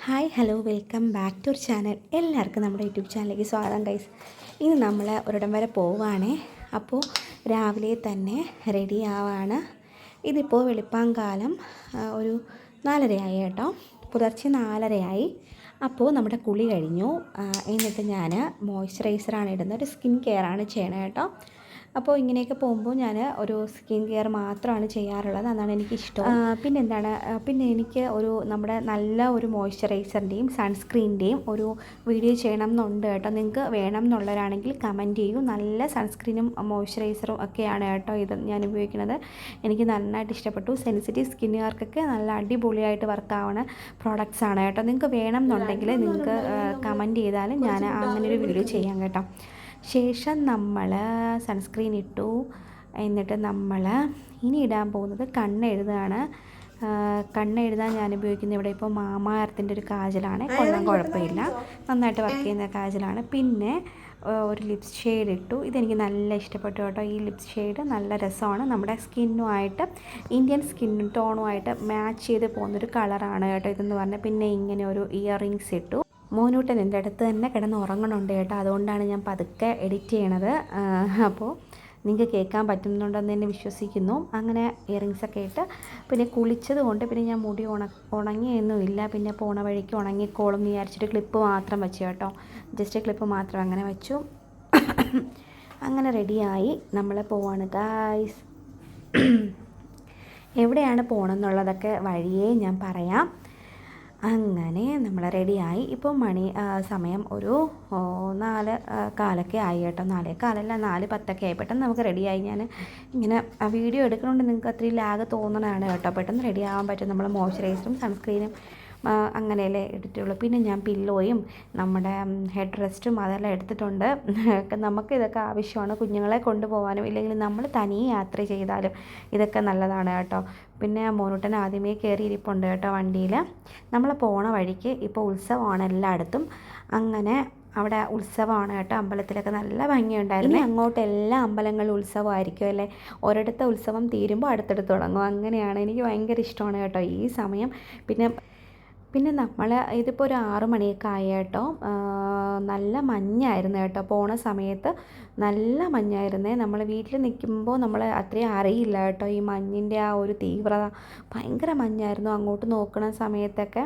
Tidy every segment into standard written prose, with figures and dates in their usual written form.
Hi hello welcome back to our channel. എല്ലാവർക്കും നമ്മുടെ YouTube ചാനലിലേക്ക് സ്വാഗതം ഗൈസ്. ഇന്ന് നമ്മൾ ഒരിടം വരെ പോവുകയാണേ. അപ്പോൾ രാവിലെ തന്നെ റെഡി ആവാണ്. ഇതിപ്പോൾ വെളുപ്പാങ്കാലം ഒരു 4:30 കേട്ടോ, പുലർച്ചെ 4:30. അപ്പോൾ നമ്മുടെ കുളി കഴിഞ്ഞു. എന്നിട്ട് ഞാൻ മോയ്സ്ചറൈസറാണ് ഇടുന്നത്, ഒരു സ്കിൻ കെയറാണ് ചെയ്യണത് കേട്ടോ. അപ്പോൾ ഇങ്ങനെയൊക്കെ പോകുമ്പോൾ ഞാൻ ഒരു സ്കിൻ കെയർ മാത്രമാണ് ചെയ്യാറുള്ളത്, അതാണ് എനിക്കിഷ്ടം. പിന്നെ എനിക്ക് ഒരു നമ്മുടെ നല്ല ഒരു മോയ്സ്ചറൈസറിൻ്റെയും സൺസ്ക്രീനിൻ്റെയും ഒരു വീഡിയോ ചെയ്യണം എന്നുണ്ട് കേട്ടോ. നിങ്ങൾക്ക് വേണം എന്നുള്ളവരാണെങ്കിൽ കമൻറ്റ് ചെയ്യൂ. നല്ല സൺസ്ക്രീനും മോയ്സ്ചറൈസറും ഒക്കെയാണ് കേട്ടോ ഇത് ഞാൻ ഉപയോഗിക്കുന്നത്. എനിക്ക് നന്നായിട്ട് ഇഷ്ടപ്പെട്ടു. സെൻസിറ്റീവ് സ്കിന്നുകാർക്കൊക്കെ നല്ല അടിപൊളിയായിട്ട് വർക്കാവുന്ന പ്രോഡക്റ്റ്സ് ആണ് കേട്ടോ. നിങ്ങൾക്ക് വേണം എന്നുണ്ടെങ്കിൽ നിങ്ങൾക്ക് കമൻറ്റ് ചെയ്താലും ഞാൻ അങ്ങനൊരു വീഡിയോ ചെയ്യാം കേട്ടോ. ശേഷം നമ്മൾ സൺസ്ക്രീൻ ഇട്ടു. എന്നിട്ട് നമ്മൾ ഇനി ഇടാൻ പോകുന്നത് കണ്ണെഴുതാണ്. കണ്ണെഴുതാൻ ഞാൻ ഉപയോഗിക്കുന്നത് ഇവിടെ ഇപ്പോൾ മാമാ എർത്തിൻ്റെ ഒരു കാജലാണ്. കുഴപ്പമില്ല, നന്നായിട്ട് വർക്ക് ചെയ്യുന്ന കാജലാണ്. പിന്നെ ഒരു ലിപ്സ് ഷെയ്ഡ് ഇട്ടു. ഇതെനിക്ക് നല്ല ഇഷ്ടപ്പെട്ടു കേട്ടോ. ഈ ലിപ്സ് ഷെയ്ഡ് നല്ല രസമാണ്. നമ്മുടെ സ്കിന്നുമായിട്ട്, ഇന്ത്യൻ സ്കിൻ ടോണുമായിട്ട് മാച്ച് ചെയ്ത് പോകുന്നൊരു കളറാണ് കേട്ടോ ഇതെന്ന് പറഞ്ഞാൽ. പിന്നെ ഇങ്ങനെ ഒരു ഇയർ റിങ്സ് ഇട്ടു. മോനൂട്ടൻ എൻ്റെ അടുത്ത് തന്നെ കിടന്ന് ഉറങ്ങണുണ്ട് കേട്ടോ, അതുകൊണ്ടാണ് ഞാൻ പതുക്കെ എഡിറ്റ് ചെയ്യണത്. അപ്പോൾ നിങ്ങൾക്ക് കേൾക്കാൻ പറ്റുന്നുണ്ടെന്ന് തന്നെ വിശ്വസിക്കുന്നു. അങ്ങനെ ഇയറിങ്സൊക്കെ ഇട്ട് പിന്നെ കുളിച്ചത് കൊണ്ട് പിന്നെ ഞാൻ മുടി ഉണങ്ങിയൊന്നുമില്ല. പിന്നെ പോണ വഴിക്ക് ഉണങ്ങിക്കോളും എന്ന് വിചാരിച്ചിട്ട് ക്ലിപ്പ് മാത്രം വെച്ചു കേട്ടോ. ജസ്റ്റ് ക്ലിപ്പ് മാത്രം അങ്ങനെ വെച്ചു. അങ്ങനെ റെഡിയായി നമ്മൾ പോവാണ് ഗായ്സ്. എവിടെയാണ് പോകണമെന്നുള്ളതൊക്കെ വഴിയേ ഞാൻ പറയാം. അങ്ങനെ നമ്മൾ റെഡിയായി. ഇപ്പോൾ സമയം ഒരു 4:15 ആയി കേട്ടോ. 4:15 4:10 ആയി. പെട്ടെന്ന് നമുക്ക് റെഡിയായി. ഞാൻ ഇങ്ങനെ വീഡിയോ എടുക്കണോണ്ട് നിങ്ങൾക്ക് അത്രയും ലാഗ് തോന്നണതാണ് കേട്ടോ. പെട്ടെന്ന് റെഡി ആവാൻ പറ്റും. നമ്മൾ മോയ്സ്ചറൈസറും സൺസ്ക്രീനും അങ്ങനെയല്ലേ എടുത്തിട്ടുള്ളൂ. പിന്നെ ഞാൻ പില്ലോയും നമ്മുടെ ഹെഡ് റെസ്റ്റും അതെല്ലാം എടുത്തിട്ടുണ്ട്. നമുക്ക് ഇതൊക്കെ ആവശ്യമാണ്, കുഞ്ഞുങ്ങളെ കൊണ്ടുപോകാനും ഇല്ലെങ്കിൽ നമ്മൾ തനിയെ യാത്ര ചെയ്താലും ഇതൊക്കെ നല്ലതാണ് കേട്ടോ. പിന്നെ മോനൂട്ടൻ ആദ്യമേ കയറിയിരിപ്പുണ്ട് കേട്ടോ വണ്ടിയിൽ. നമ്മൾ പോണ വഴിക്ക് ഇപ്പോൾ ഉത്സവമാണ് എല്ലായിടത്തും. അങ്ങനെ അവിടെ ഉത്സവമാണ് കേട്ടോ. അമ്പലത്തിലൊക്കെ നല്ല ഭംഗിയുണ്ടായിരുന്നു. അങ്ങോട്ട് എല്ലാ അമ്പലങ്ങളിലും ഉത്സവമായിരിക്കും അല്ലേ. ഒരിടത്തെ ഉത്സവം തീരുമ്പോൾ അടുത്തടുത്ത് തുടങ്ങും. അങ്ങനെയാണ്. എനിക്ക് ഭയങ്കര ഇഷ്ടമാണ് കേട്ടോ ഈ സമയം. പിന്നെ നമ്മൾ ഇതിപ്പോൾ ഒരു 6 മണിയൊക്കെ ആയി കേട്ടോ. നല്ല മഞ്ഞായിരുന്നു കേട്ടോ. പോണ സമയത്ത് നല്ല മഞ്ഞായിരുന്നേ. നമ്മൾ വീട്ടിൽ നിൽക്കുമ്പോൾ നമ്മൾ അത്രയും അറിയില്ല കേട്ടോ ഈ മഞ്ഞിൻ്റെ ആ ഒരു തീവ്രത. ഭയങ്കര മഞ്ഞായിരുന്നു അങ്ങോട്ട് നോക്കുന്ന സമയത്തൊക്കെ.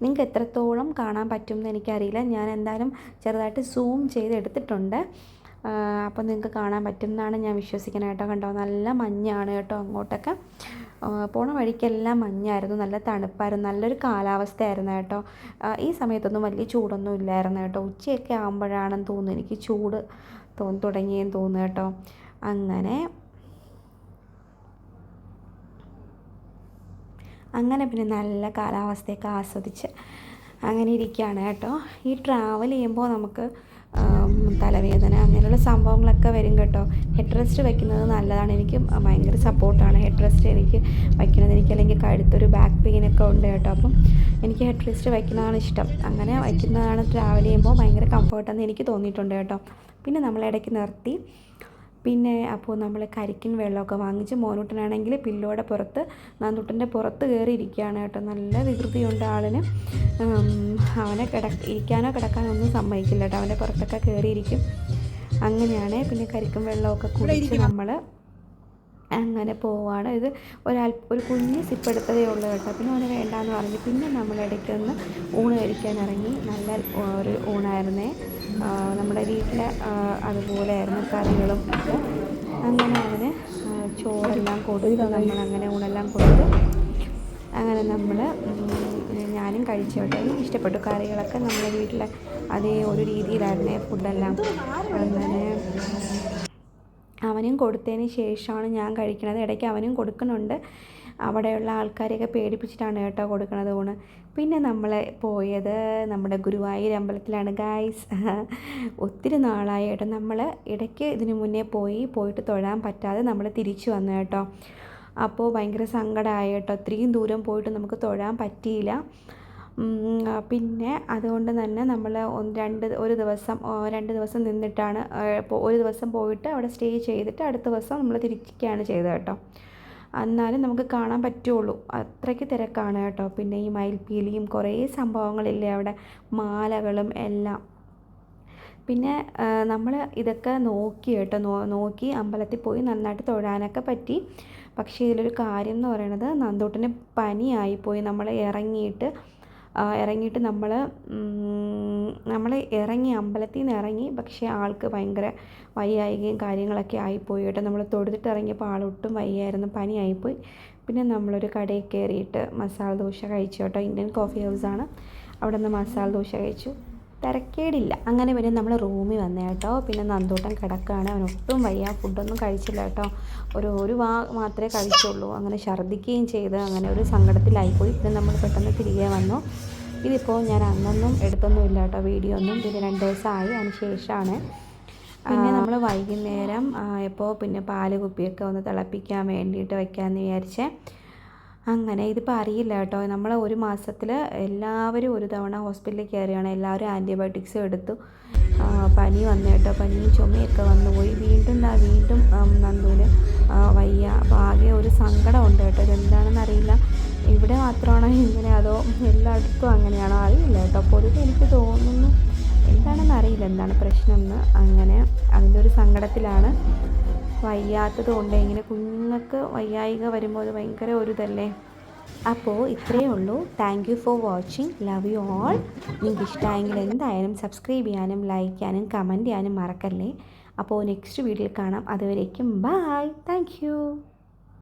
നിങ്ങൾക്ക് എത്രത്തോളം കാണാൻ പറ്റും എന്ന് എനിക്കറിയില്ല. ഞാൻ എന്തായാലും ചെറുതായിട്ട് സൂം ചെയ്ത് എടുത്തിട്ടുണ്ട്. അപ്പോൾ നിങ്ങൾക്ക് കാണാൻ പറ്റും എന്നാണ് ഞാൻ വിശ്വസിക്കുന്നത് കേട്ടോ. കണ്ടോ, നല്ല മഞ്ഞാണ് കേട്ടോ അങ്ങോട്ടൊക്കെ. പോണ വഴിക്കെല്ലാം മഞ്ഞായിരുന്നു, നല്ല തണുപ്പായിരുന്നു, നല്ലൊരു കാലാവസ്ഥയായിരുന്നു കേട്ടോ. ഈ സമയത്തൊന്നും വലിയ ചൂടൊന്നും ഇല്ലായിരുന്നു കേട്ടോ. ഉച്ചയൊക്കെ ആകുമ്പോഴാണെന്ന് തോന്നുന്നു എനിക്ക് ചൂട് തുടങ്ങിയെന്ന് തോന്നുന്നു കേട്ടോ. അങ്ങനെ പിന്നെ നല്ല കാലാവസ്ഥയൊക്കെ ആസ്വദിച്ച് അങ്ങനെ ഇരിക്കുകയാണ് കേട്ടോ. ഈ ട്രാവൽ ചെയ്യുമ്പോൾ നമുക്ക് തലവേദന അങ്ങനെയുള്ള സംഭവങ്ങളൊക്കെ വരും കേട്ടോ. ഹെഡ് റെസ്റ്റ് വയ്ക്കുന്നത് നല്ലതാണ്. എനിക്ക് ഭയങ്കര സപ്പോർട്ടാണ് ഹെഡ് റെസ്റ്റ് എനിക്ക് വയ്ക്കുന്നത്. അല്ലെങ്കിൽ കഴുത്തൊരു ബാക്ക് പെയിനൊക്കെ ഉണ്ട് കേട്ടോ. അപ്പം എനിക്ക് ഹെഡ് റെസ്റ്റ് വയ്ക്കുന്നതാണ് ഇഷ്ടം. അങ്ങനെ വയ്ക്കുന്നതാണ് ട്രാവൽ ചെയ്യുമ്പോൾ ഭയങ്കര കംഫർട്ടെന്ന് എനിക്ക് തോന്നിയിട്ടുണ്ട് കേട്ടോ. പിന്നെ നമ്മൾ ഇടയ്ക്ക് നിർത്തി. പിന്നെ അപ്പോൾ നമ്മൾ കരിക്കിൻ വെള്ളമൊക്കെ വാങ്ങിച്ച്, മോനൂട്ടനാണെങ്കിൽ പില്ലോയുടെ പുറത്ത്, നാന്തൂട്ടൻ്റെ പുറത്ത് കയറി ഇരിക്കുകയാണ് കേട്ടോ. നല്ല വികൃതിയുണ്ട് ആളിന്. അവനെ ഇരിക്കാനോ കിടക്കാനോ ഒന്നും സമ്മതിക്കില്ല കേട്ടോ. അവൻ്റെ പുറത്തൊക്കെ കയറിയിരിക്കും. അങ്ങനെയാണ്. പിന്നെ കരിക്കും വെള്ളമൊക്കെ കുടിച്ച് നമ്മൾ അങ്ങനെ പോവാണ്. ഇത് ഒരു കുഞ്ഞ് സിപ്പ് എടുത്തതേ ഉള്ളൂ കേട്ടോ. പിന്നെ അവന് വേണ്ടാന്ന് പറഞ്ഞു. പിന്നെ നമ്മൾ ഇടയ്ക്കൊന്ന് ഊണ് കഴിക്കാൻ ഇറങ്ങി. നല്ല ഒരു ഊണായിരുന്നേ. നമ്മുടെ വീട്ടിലെ അതുപോലെ ആയിരുന്നു കറികളും ഒക്കെ. അങ്ങനെ അവന് ചോറെല്ലാം കൊടുത്തു. നമ്മളങ്ങനെ ഊണെല്ലാം കൊടുത്തു. അങ്ങനെ ഞാനും കഴിച്ചു കേട്ടോ. എനിക്ക് ഇഷ്ടപ്പെട്ടു കറികളൊക്കെ. നമ്മുടെ വീട്ടിലെ അതേ ഒരു രീതിയിലായിരുന്നേ ഫുഡെല്ലാം. അങ്ങനെ അവനും കൊടുത്തതിന് ശേഷമാണ് ഞാൻ കഴിക്കുന്നത്. ഇടയ്ക്ക് അവനും കൊടുക്കുന്നുണ്ട്. അവിടെയുള്ള ആൾക്കാരെയൊക്കെ പേടിപ്പിച്ചിട്ടാണ് കേട്ടോ കൊടുക്കുന്നത് ഊണ്. പിന്നെ നമ്മൾ പോയത് നമ്മുടെ ഗുരുവായൂർ അമ്പലത്തിലാണ് ഗായ്സ്. ഒത്തിരി നാളായി കേട്ടോ. നമ്മൾ ഇടയ്ക്ക് ഇതിനു മുന്നേ പോയിട്ട് തൊഴാൻ പറ്റാതെ നമ്മൾ തിരിച്ചു വന്നു കേട്ടോ. അപ്പോൾ ഭയങ്കര സങ്കടമായി കേട്ടോ. ഇത്രയും ദൂരം പോയിട്ട് നമുക്ക് തൊഴാൻ പറ്റിയില്ല. പിന്നെ അതുകൊണ്ട് തന്നെ നമ്മൾ 2 ദിവസം നിന്നിട്ടാണ്, ഒരു ദിവസം പോയിട്ട് അവിടെ സ്റ്റേ ചെയ്തിട്ട് അടുത്ത ദിവസം നമ്മൾ തിരിക്കുകയാണ് ചെയ്തത് കേട്ടോ. എന്നാലും നമുക്ക് കാണാൻ പറ്റുള്ളൂ, അത്രയ്ക്ക് തിരക്കാണ് കേട്ടോ. പിന്നെ ഈ മയിൽപ്പീലിയും കുറേ സംഭവങ്ങളില്ലേ അവിടെ, മാലകളും എല്ലാം. പിന്നെ നമ്മൾ ഇതൊക്കെ നോക്കി കേട്ടോ, നോക്കി അമ്പലത്തിൽ പോയി നന്നായിട്ട് തൊഴാനൊക്കെ പറ്റി. പക്ഷേ ഇതിലൊരു കാര്യം എന്ന് പറയുന്നത്, നന്ദൂട്ടന് പനിയായിപ്പോയി. നമ്മൾ ഇറങ്ങിയിട്ട് നമ്മൾ ഇറങ്ങി, അമ്പലത്തിൽ നിന്ന് ഇറങ്ങി, പക്ഷേ ആൾക്ക് ഭയങ്കര വയ്യായികയും കാര്യങ്ങളൊക്കെ ആയിപ്പോയി കേട്ടോ. നമ്മൾ തൊഴുതിട്ട് ഇറങ്ങിയപ്പോൾ ആളൊട്ടും വയ്യായിരുന്നു, പനിയായിപ്പോയി. പിന്നെ നമ്മളൊരു കടയിൽ കയറിയിട്ട് മസാല ദോശ കഴിച്ചു കേട്ടോ. ഇന്ത്യൻ കോഫി ഹൗസാണ്, അവിടെ നിന്ന് മസാല ദോശ കഴിച്ചു, തിരക്കേടില്ല. അങ്ങനെ പിന്നെ നമ്മൾ റൂമിൽ വന്നേ കേട്ടോ. പിന്നെ നന്ദൂട്ടൻ കിടക്കുകയാണ്, അവനൊട്ടും വയ്യ, ഫുഡൊന്നും കഴിച്ചില്ല കേട്ടോ. ഒരു വാ മാത്രമേ കഴിച്ചുള്ളൂ. അങ്ങനെ ഛർദ്ദിക്കുകയും ചെയ്ത് അങ്ങനെ ഒരു സങ്കടത്തിലായിപ്പോയി. പിന്നെ നമ്മൾ പെട്ടെന്ന് തിരികെ വന്നു. ഇതിപ്പോൾ ഞാൻ അന്നൊന്നും എടുത്തൊന്നും ഇല്ല കേട്ടോ വീഡിയോ ഒന്നും. പിന്നെ 2 ദിവസമായി, അതിന് ശേഷമാണ്. പിന്നെ നമ്മൾ വൈകുന്നേരം പിന്നെ പാല് കുപ്പിയൊക്കെ ഒന്ന് തിളപ്പിക്കാൻ വേണ്ടിയിട്ട് വയ്ക്കാമെന്ന് വിചാരിച്ചേ. അങ്ങനെ ഇതിപ്പോൾ അറിയില്ല കേട്ടോ, നമ്മൾ ഒരു മാസത്തിൽ എല്ലാവരും ഒരു തവണ ഹോസ്പിറ്റലിൽ കയറിയാണ്, എല്ലാവരും ആൻറ്റിബയോട്ടിക്സും എടുത്തു. പനി വന്നു കേട്ടോ, പനിയും ചുമയൊക്കെ വന്നുപോയി. വീണ്ടും നന്ദുവിന് വയ്യ. അപ്പോൾ ആകെ ഒരു സങ്കടമുണ്ട് കേട്ടോ, ഇതെന്താണെന്ന് അറിയില്ല. ഇവിടെ മാത്രമാണോ ഇങ്ങനെ, അതോ എല്ലായിടത്തും അങ്ങനെയാണോ അറിയില്ല കേട്ടോ. പൊതുവെ എനിക്ക് തോന്നുന്നു, എന്താണെന്ന് അറിയില്ല എന്താണ് പ്രശ്നം എന്ന്. അങ്ങനെ അതിൻ്റെ ഒരു സങ്കടത്തിലാണ്. വയ്യാത്തത് കൊണ്ട്, ഇങ്ങനെ കുഞ്ഞുങ്ങൾക്ക് വയ്യായിക വരുമ്പോൾ അത് ഭയങ്കര ഒരു ഇതല്ലേ. അപ്പോൾ ഇത്രയേ ഉള്ളൂ. Thank you for watching, love you all. നിങ്ങൾക്ക് ഇഷ്ടമായെങ്കിൽ എന്തായാലും സബ്സ്ക്രൈബ് ചെയ്യാനും ലൈക്ക് ചെയ്യാനും കമൻറ്റ് ചെയ്യാനും മറക്കല്ലേ. അപ്പോൾ നെക്സ്റ്റ് വീഡിയോയിൽ കാണാം. അതുവരേക്കും ബൈ, താങ്ക് യു.